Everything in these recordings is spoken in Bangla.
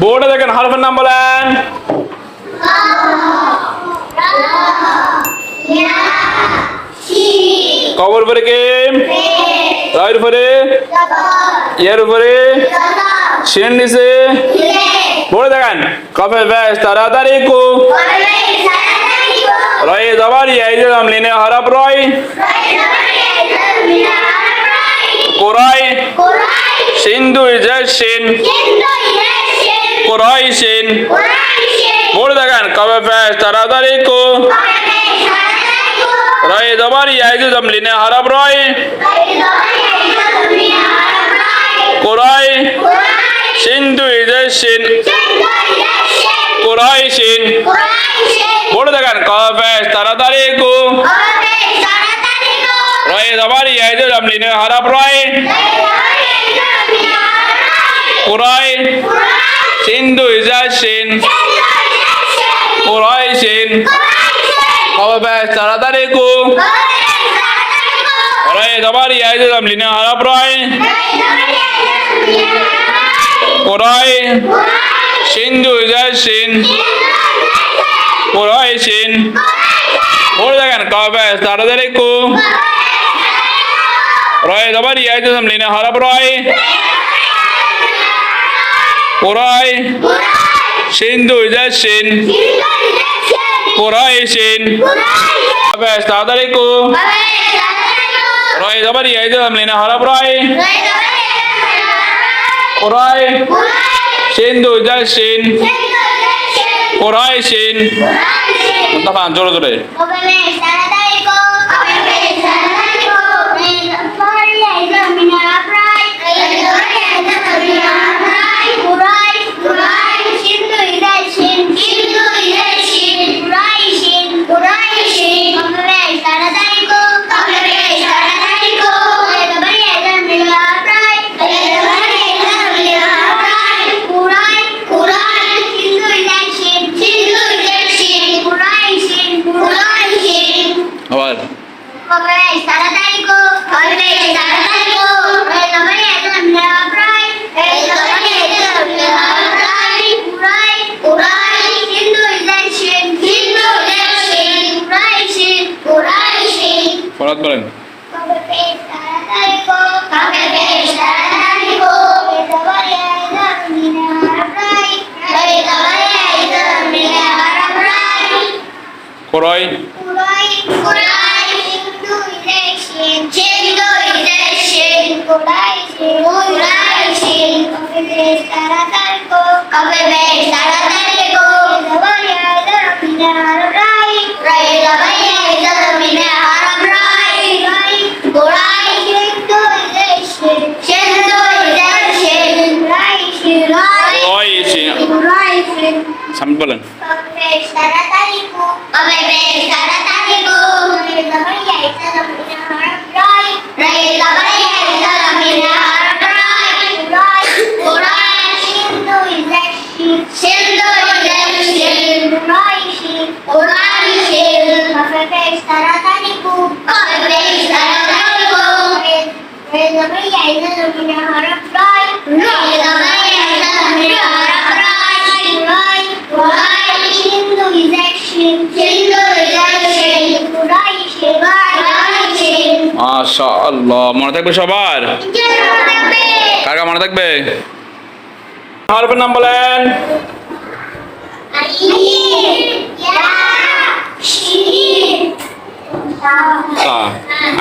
বোর্ডে দেখেন হরফের নাম বলেন। কবর উপরে কে, রায়ের উপরে, ইয়ার উপরে, শিনের নিচে। বোর্ডে দেখেন কফে ব্যাস তাড়াতাড়ি কু রয়ে জবর ইয়াইজে আমলিনে হরফ রয় কোরাই সিন্ধু ইজাজ শিন কোরাই শিন। বোর্ডে দেখেন কফে ব্যাস তাড়াতাড়ি কু রয়ে জবর ইয়াইজে আমলিনে হরফ রয় কোরাই সিন্ধু ইজাজ শিন কোরাই শিন। বোর্ডে দেখেন কফে তাড়াতাড়ি কু রয়ে জবর ইয়াইজে আমলিনে হরফ রয় কোরাই সিন্ধু ইজাজ শিন কোরাই শিন। কফে তাড়াতাড়ি কু রয়ে জবর ইয়াইজে আমলিনে হরফ রয় কোরাই সিন্ধু ইজাজ শিন কোরাই শিন। বোর্ডে দেখেন কফে তাড়াতাড়ি কু রয়ে জবর ইয়াইজে আমলিনে হরফ রয় কোরাই সিন্ধু ইজাজ শিন কোরাই শিন। কফে তাড়াতাড়ি কু রয়ে জবর ইয়াইজে আমলিনে হরফ রয় কোরাই সিন্ধু ইজাজ শিন কোরাই শিন। তখন জোরে জোরে আবার ফরাদ বলেন কোরাই সামনে বলেন মাশাআল্লাহ। মনে থাকবে সবার? কার কার মনে থাকবে? হরফের নাম বলেন।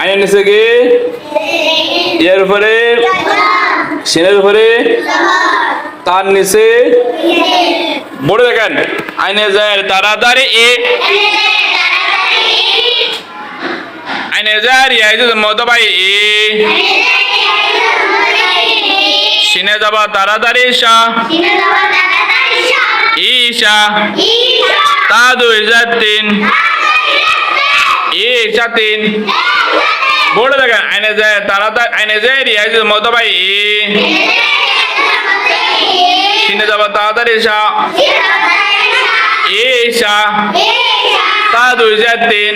আইনের নিচে কি, ইয়ার উপরে, সিনের উপরে, তার নিচে। বোর্ডে দেখেন আইনে যায় তাড়াতাড়ি এ আইনে যায় ইয়াইজে মতবাই এ সিনে যাবা তাড়াতাড়ি শা ঈশা তা দুই যা তিন ঈশা তিন। বোর্ডে দেখেন আইনে যায় তাড়াতাড়ি আইনে যায় ইয়াইজে মতবাই এ সিনে যাবা তাড়াতাড়ি শা ঈশা তা দুই যা তিন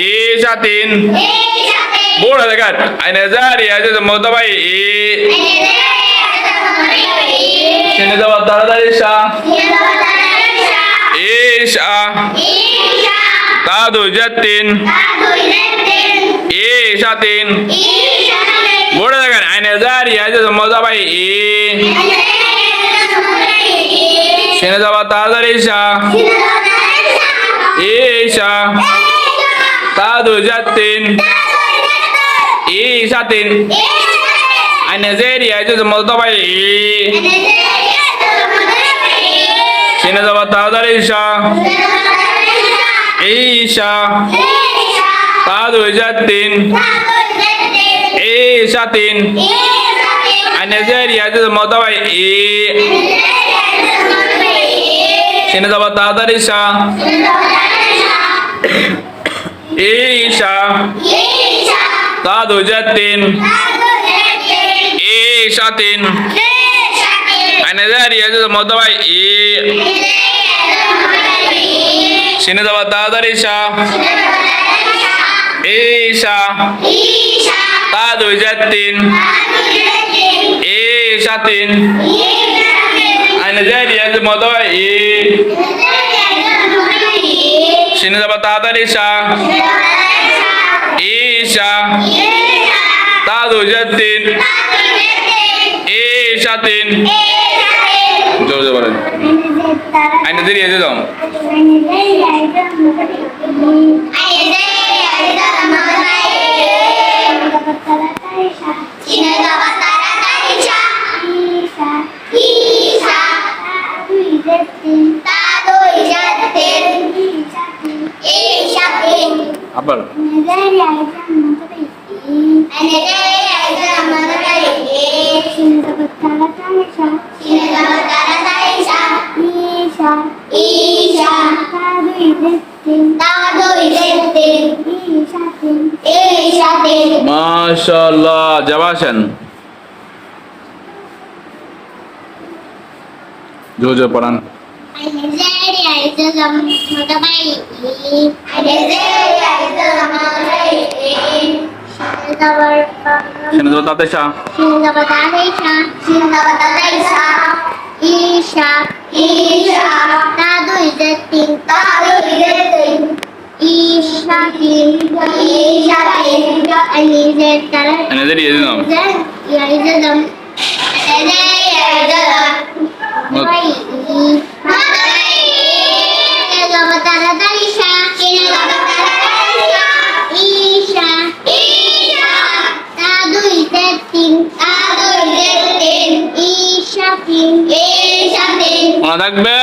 ঈশা তিন। বোর্ডে দেখেন আইনে যায় ইয়াইজে মতবাই এ সিনে যাবার তাড়াতাড়ি সা ঈশা তা দুই জের তিন ঈশা তিন বড় দেখেন আইনে জারি আছে মজা ভাই ই সিনে যাবার তাড়াতাড়ি সা ঈশা তা দুই জের তিন ঈশা তিন আইনে জারি আছে মজা ভাই ই সিনে যাবার তাড়াতাড়ি সা ঈশা তা দুই জের তিন ঈশা তিন আইনে জারি আছে মজা ভাই ই সিনে যাবার তাড়াতাড়ি সা ঈশা তা দুই জের তিন ঈশা তিন আইনে জারি আছে মজা ভাই ই সিনে যাবার তাড়াতাড়ি সা ঈশা তা দুই জের তিন ঈশা তিন আইনে জারি আছে মজা ভাই ই সিনে যাবার তাড়াতাড়ি সা ঈশা তা দুই জের তিন ঈশা তিন জোরে বলেন আইনে দেরি আছে দাও আবার মাশাআল্লাহ যাবাসেন জোরে পড়ান সিনে যাবার তাড়াতাড়ি সা ঈশা তা দুই জের তিন ঈশা তিন নিজের তারা আইনে দেরি আছে দাও মনে থাকবে